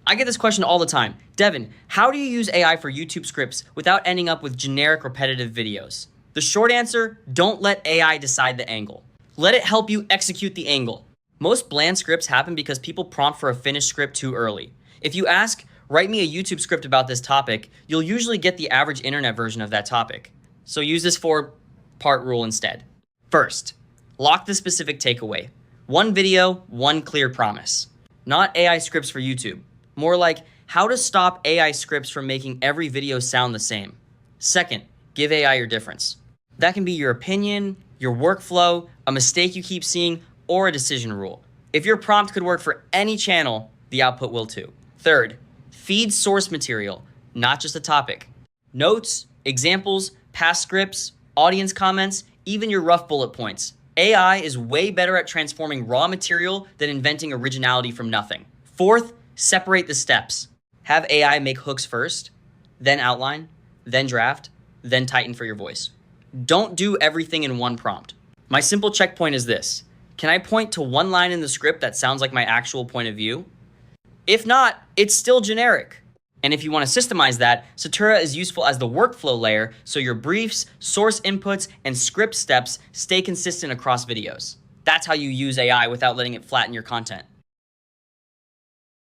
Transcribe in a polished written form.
I get this question all the time. Devin, how do you use AI for YouTube scripts without ending up with generic repetitive videos? The short answer, don't let AI decide the angle. Let it help you execute the angle. Most bland scripts happen because people prompt for a finished script too early. If you ask, write me a YouTube script about this topic, you'll usually get the average internet version of that topic. So use this 4-part rule instead. First, lock the specific takeaway. One video, one clear promise. Not AI scripts for YouTube. More like how to stop AI scripts from making every video sound the same. Second, give AI your difference. That can be your opinion, your workflow, a mistake you keep seeing, or a decision rule. If your prompt could work for any channel, the output will too. Third, feed source material, not just a topic. Notes, examples, past scripts, audience comments, even your rough bullet points. AI is way better at transforming raw material than inventing originality from nothing. Fourth, separate the steps. Have AI make hooks first, then outline, then draft, then tighten for your voice. Don't do everything in one prompt. My simple checkpoint is this. Can I point to one line in the script that sounds like my actual point of view? If not, it's still generic. And if you want to systemize that, Satura is useful as the workflow layer so your briefs, source inputs, and script steps stay consistent across videos. That's how you use AI without letting it flatten your content.